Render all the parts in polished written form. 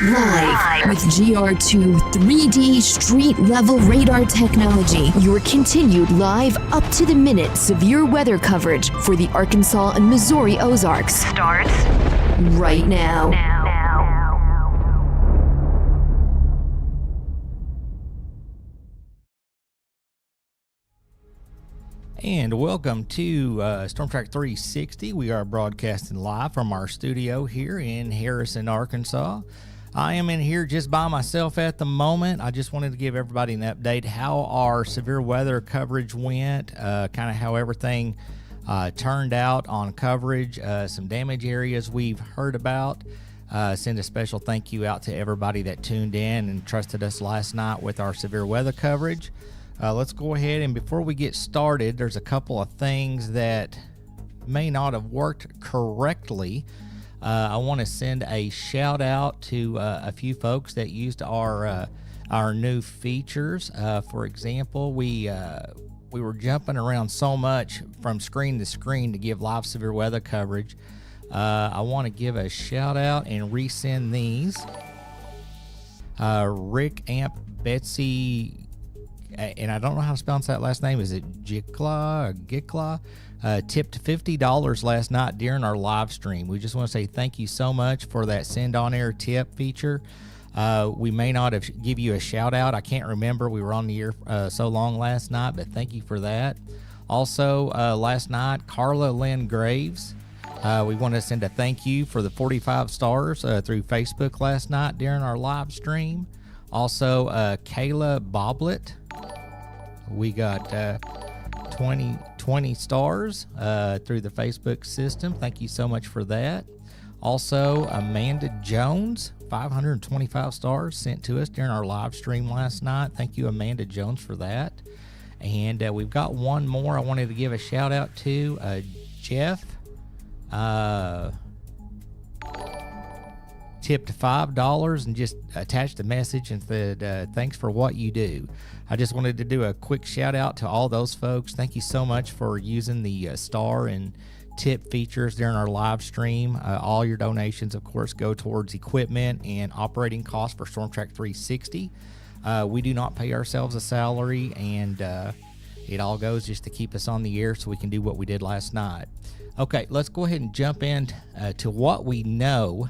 Live with GR2 3D street-level radar technology, your continued live, up-to-the-minute severe weather coverage for the Arkansas and Missouri Ozarks starts right now. And welcome to Storm Track 360. We are broadcasting live from our studio here in Harrison, Arkansas. I am in here just by myself at the moment. I just wanted to give everybody an update how our severe weather coverage went, kind of how everything turned out on coverage, some damage areas we've heard about. Send a special thank you out to everybody that tuned in and trusted us last night with our severe weather coverage. Let's go ahead, and before we get started, there's a couple of things that may not have worked correctly. I want to send a shout out to a few folks that used our new features. For example, we were jumping around so much from screen to screen to give live severe weather coverage. I want to give a shout out and resend these. Rick Amp Betsy, and I don't know how to pronounce that last name. Is it Gikla or Gikla? Tipped $50 last night during our live stream. We just want to say thank you so much for that send on air tip feature. We may not have give you a shout out. I can't remember. We were on the air so long last night, but thank you for that. Also, last night, Carla Lynn Graves. We want to send a thank you for the 45 stars through Facebook last night during our live stream. Also, Kayla Boblet. We got 20 stars through the Facebook system. Thank you so much for that. Also, Amanda Jones, 525 stars sent to us during our live stream last night. Thank you, Amanda Jones, for that. And we've got one more I wanted to give a shout out to. Jeff tipped $5 and just attached a message and said, thanks for what you do. I just wanted to do a quick shout out to all those folks. Thank you so much for using the star and tip features during our live stream. All your donations, of course, go towards equipment and operating costs for Storm Track 360. We do not pay ourselves a salary, and it all goes just to keep us on the air so we can do what we did last night. Okay, let's go ahead and jump in to what we know.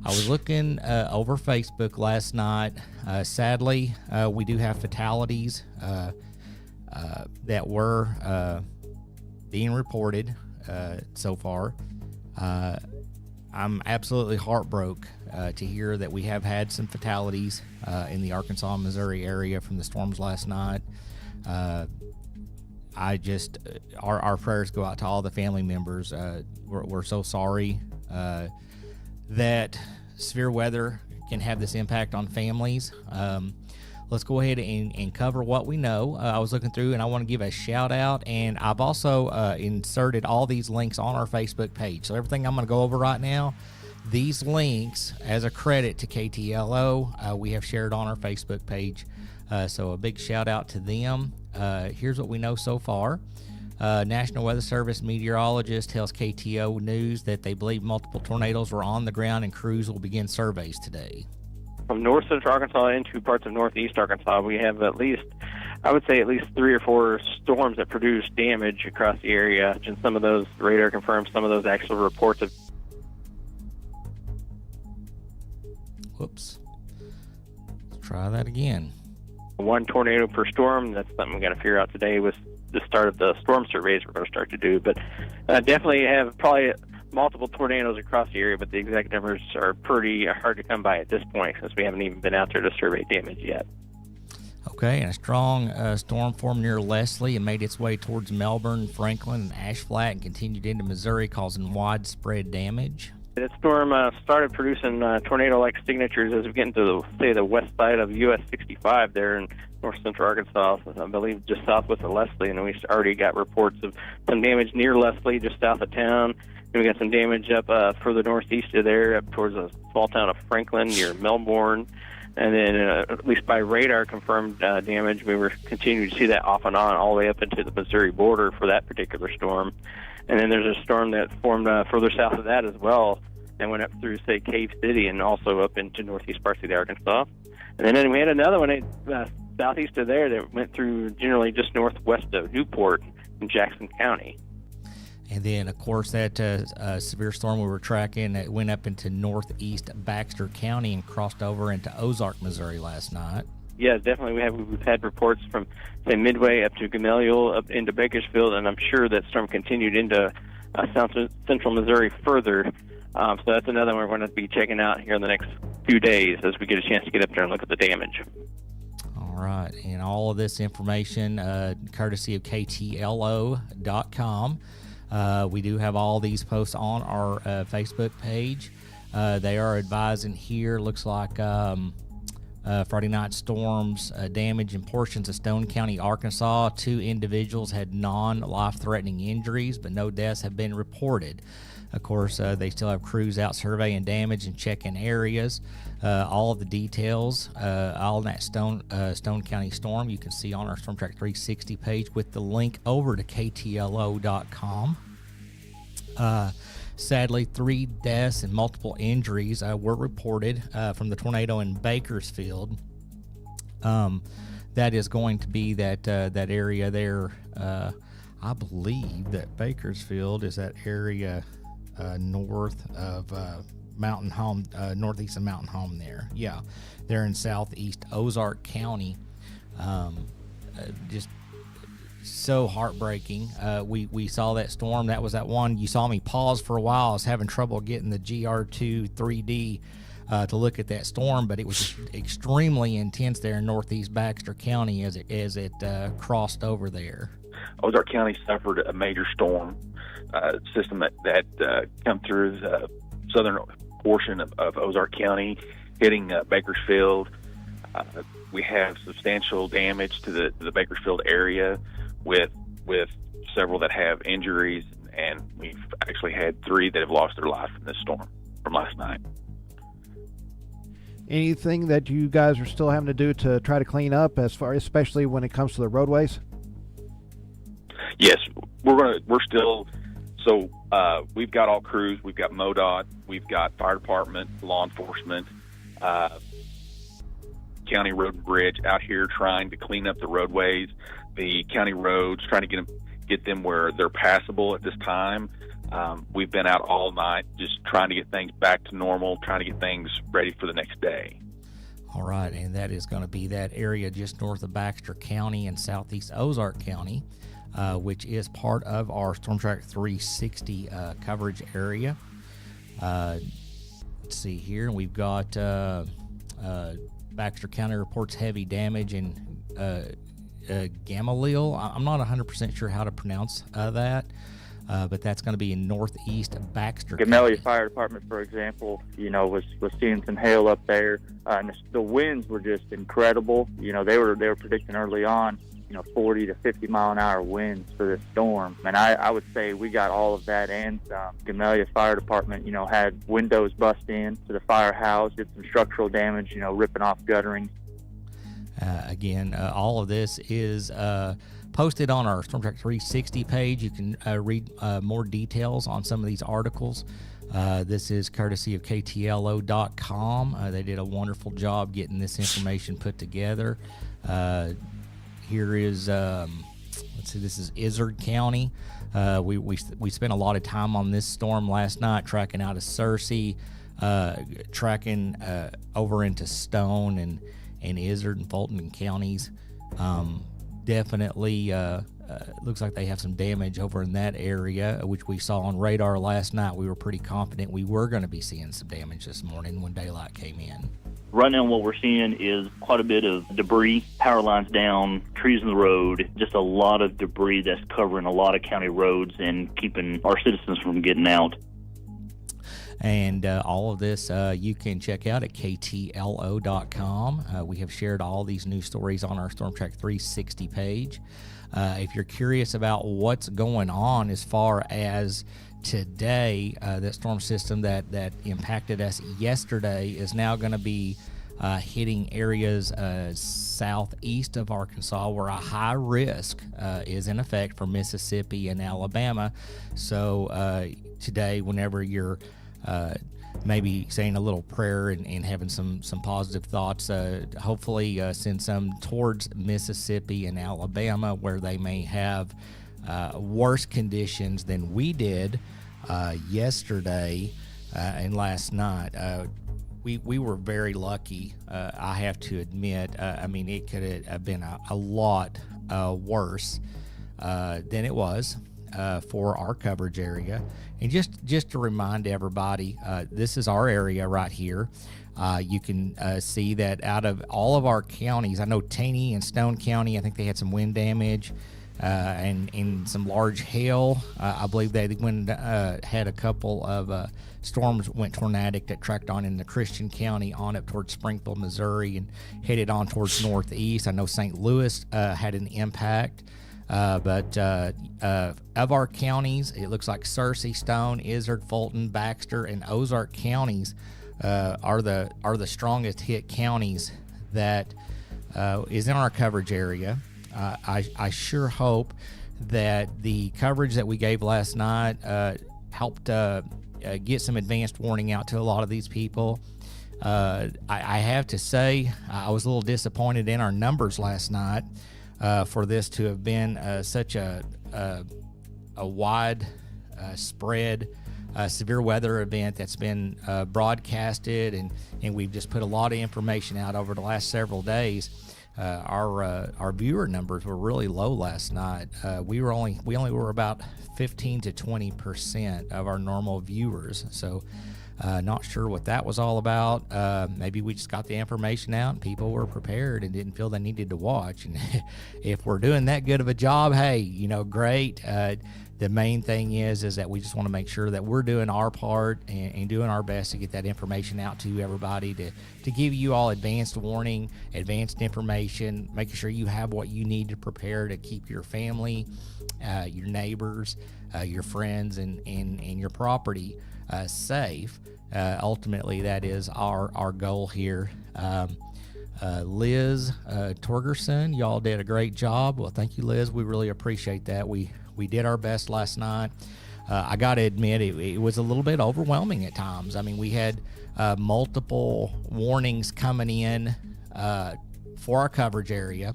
I was looking over Facebook last night. Sadly, we do have fatalities that were being reported so far. I'm absolutely heartbroken to hear that we have had some fatalities in the Arkansas, Missouri area from the storms last night. Our prayers go out to all the family members. We're so sorry that severe weather can have this impact on families. Let's go ahead and cover what we know. I was looking through, and I want to give a shout out, and I've also inserted all these links on our Facebook page. So everything I'm going to go over right now, these links as a credit to KTLO, we have shared on our Facebook page. So a big shout out to them. Here's what we know so far. National Weather Service meteorologist tells KTO News that they believe multiple tornadoes were on the ground and crews will begin surveys today. From north central Arkansas into parts of northeast Arkansas, we have at least 3 or 4 storms that produce damage across the area. And some of those radar confirms, some of those actual reports of. Whoops. Let's try that again. One tornado per storm. That's something we got to figure out today with the start of the storm surveys we're going to start to do. But definitely have probably multiple tornadoes across the area, but the exact numbers are pretty hard to come by at this point since we haven't even been out there to survey damage yet. Okay, and a strong storm formed near Leslie and made its way towards Melbourne, Franklin, and Ash Flat and continued into Missouri, causing widespread damage. That storm started producing tornado-like signatures as we get into the west side of US 65 there in north central Arkansas, I believe just southwest of Leslie, and we already got reports of some damage near Leslie, just south of town. And we got some damage up further northeast of there, up towards the small town of Franklin near Melbourne. And then, at least by radar confirmed damage, we were continuing to see that off and on all the way up into the Missouri border for that particular storm. And then there's a storm that formed further south of that as well, and went up through, say, Cave City and also up into northeast parts of the Arkansas. And then we had another one southeast of there that went through generally just northwest of Newport in Jackson County. And then, of course, that severe storm we were tracking, it went up into northeast Baxter County and crossed over into Ozark, Missouri last night. Yeah, definitely. We've had reports from, say, Midway up to Gamaliel, up into Bakersfield, and I'm sure that storm continued into central Missouri further. So that's another one we're going to be checking out here in the next few days as we get a chance to get up there and look at the damage. All right, and all of this information, courtesy of KTLO.com. We do have all these posts on our Facebook page. They are advising here, looks like Friday night storms damage in portions of Stone County, Arkansas. 2 individuals had non-life-threatening injuries, but no deaths have been reported. Of course, they still have crews out surveying damage and checking areas. All of the details, all in that Stone County storm, you can see on our Storm Track 360 page with the link over to KTLO.com. Sadly, 3 deaths and multiple injuries were reported from the tornado in Bakersfield. That is going to be that area there. I believe that Bakersfield is that area north of Mountain Home, northeast of Mountain Home there. Yeah, they're in southeast Ozark County. Just so heartbreaking. We saw that storm. That was that one. You saw me pause for a while. I was having trouble getting the GR2 3D to look at that storm, but it was just extremely intense there in northeast Baxter County as it crossed over there. Ozark County suffered a major storm system that come through the southern portion of Ozark County, hitting Bakersfield. We have substantial damage to the Bakersfield area with several that have injuries, and we've actually had 3 that have lost their life in this storm from last night. Anything that you guys are still having to do to try to clean up, especially when it comes to the roadways? Yes, we've got all crews. We've got MoDOT, we've got fire department, law enforcement, county road and bridge out here trying to clean up the roadways, the county roads, trying to get them where they're passable at this time. We've been out all night just trying to get things back to normal, trying to get things ready for the next day. All right, and that is going to be that area just north of Baxter County and southeast Ozark County, which is part of our Storm Track 360 coverage area. Let's see here. We've got Baxter County reports heavy damage in Gamaliel. I'm not 100% sure how to pronounce that, but that's going to be in northeast Baxter Gamaliel County. Fire Department, for example, was seeing some hail up there, and the winds were just incredible. They were predicting early on 40 to 50 mile an hour winds for this storm. And I would say we got all of that and some. Gamaliel Fire Department, had windows bust in to the firehouse, did some structural damage, ripping off guttering. Again, all of this is posted on our Storm Track 360 page. You can read more details on some of these articles. This is courtesy of KTLO.com. They did a wonderful job getting this information put together. Here is, this is Izard County. We spent a lot of time on this storm last night, tracking out of Searcy, tracking over into Stone and Izard and Fulton counties. Definitely looks like they have some damage over in that area, which we saw on radar last night. We were pretty confident we were going to be seeing some damage this morning when daylight came in. Right now what we're seeing is quite a bit of debris, power lines down, trees in the road, just a lot of debris that's covering a lot of county roads and keeping our citizens from getting out. And all of this you can check out at KTLO.com. We have shared all these news stories on our Storm Track 360 page. If you're curious about what's going on as far as today, that storm system that impacted us yesterday is now going to be hitting areas southeast of Arkansas where a high risk is in effect for Mississippi and Alabama. So today, whenever you're maybe saying a little prayer and having some positive thoughts. Hopefully send some towards Mississippi and Alabama, where they may have worse conditions than we did yesterday and last night. We were very lucky, I have to admit. I mean, it could have been a lot worse than it was for our coverage area. And just to remind everybody, this is our area right here. You can see that out of all of our counties, I know Taney and Stone County, I think they had some wind damage and some large hail. I believe they had a couple of storms went tornadic that tracked on into Christian County on up towards Springfield, Missouri, and headed on towards northeast. I know St. Louis had an impact. But of our counties, it looks like Searcy, Stone, Izard, Fulton, Baxter, and Ozark counties are the strongest hit counties that is in our coverage area. I sure hope that the coverage that we gave last night helped get some advanced warning out to a lot of these people. I have to say, I was a little disappointed in our numbers last night. For this to have been such a wide spread severe weather event that's been broadcasted, and we've just put a lot of information out over the last several days. Our viewer numbers were really low last night. We only were about 15 to 20% of our normal viewers. So not sure what that was all about. Maybe we just got the information out and people were prepared and didn't feel they needed to watch. And if we're doing that good of a job, hey, great. The main thing is that we just want to make sure that we're doing our part and doing our best to get that information out to everybody, to give you all advanced warning, advanced information, making sure you have what you need to prepare to keep your family, your neighbors, your friends, and your property safe. Ultimately, that is our goal here. Liz Torgerson, y'all did a great job. Well, thank you, Liz. We really appreciate that. We did our best last night. I got to admit, it was a little bit overwhelming at times. I mean, we had multiple warnings coming in for our coverage area,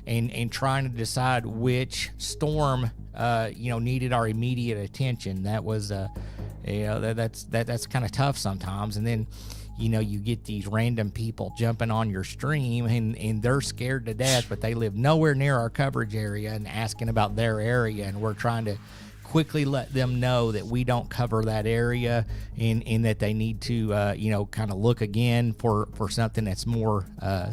and trying to decide which storm needed our immediate attention. That was that's kind of tough sometimes. And then you get these random people jumping on your stream and they're scared to death, but they live nowhere near our coverage area and asking about their area, and we're trying to quickly let them know that we don't cover that area, and that they need to kind of look again for something that's more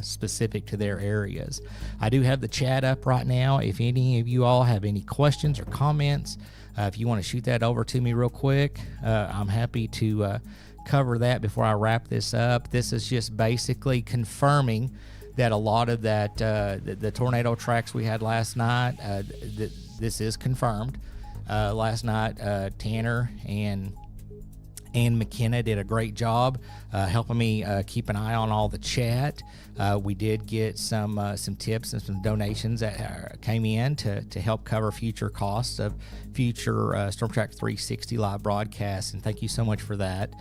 specific to their areas. I do have the chat up right now. If any of you all have any questions or comments, if you want to shoot that over to me real quick, I'm happy to cover that before I wrap this up. This is just basically confirming that a lot of that the tornado tracks we had last night, this is confirmed. Last night, Tanner and McKenna did a great job helping me keep an eye on all the chat. We did get some tips and some donations that came in to help cover future costs of future Storm Track 360 live broadcasts, and thank you so much for that.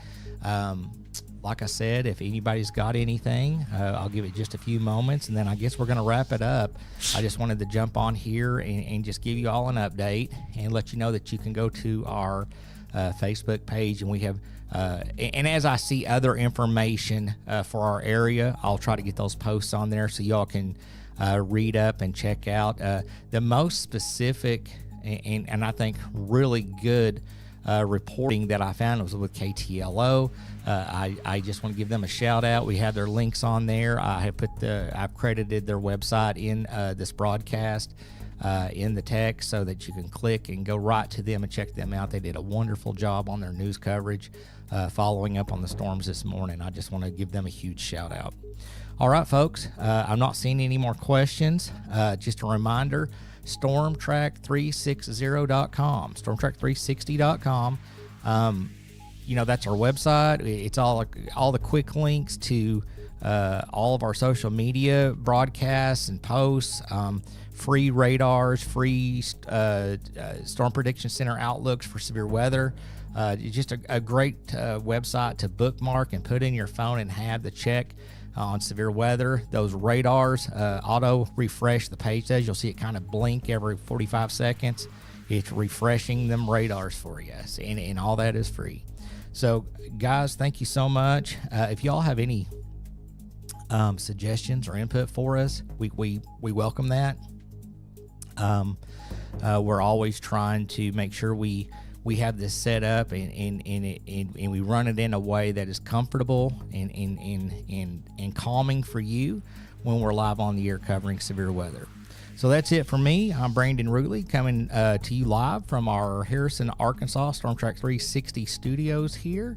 Like I said, if anybody's got anything, I'll give it just a few moments, and then I guess we're going to wrap it up. I just wanted to jump on here and just give you all an update and let you know that you can go to our Facebook page, and we have and as I see other information for our area, I'll try to get those posts on there so y'all can read up and check out the most specific and I think really good reporting that I found was with KTLO. I just want to give them a shout out. We have their links on there. I've credited their website in this broadcast in the text so that you can click and go right to them and check them out. They did a wonderful job on their news coverage following up on the storms this morning. I just want to give them a huge shout out. All right, folks, I'm not seeing any more questions. Just a reminder, stormtrack360.com, stormtrack360.com. That's our website. It's all the quick links to all of our social media broadcasts and posts, free radars, free storm prediction center outlooks for severe weather. Just a great website to bookmark and put in your phone and have the check on severe weather. Those radars auto refresh the page says. You'll see it kind of blink every 45 seconds. It's refreshing them radars for you, and all that is free. So, guys, thank you so much. If y'all have any suggestions or input for us, we welcome that. We're always trying to make sure we have this set up and we run it in a way that is comfortable and calming for you when we're live on the air covering severe weather. So that's it for me. I'm Brandon Ruley coming to you live from our Harrison, Arkansas Storm Track 360 studios here.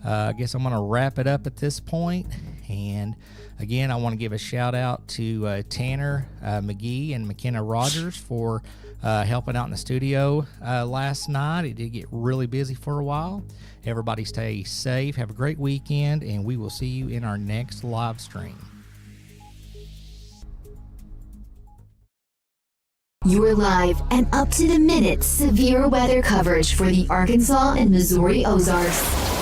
I guess I'm going to wrap it up at this point. And again, I want to give a shout out to Tanner McGee and McKenna Rogers for helping out in the studio last night. It did get really busy for a while. Everybody stay safe. Have a great weekend, and we will see you in our next live stream. Your live and up-to-the-minute severe weather coverage for the Arkansas and Missouri Ozarks.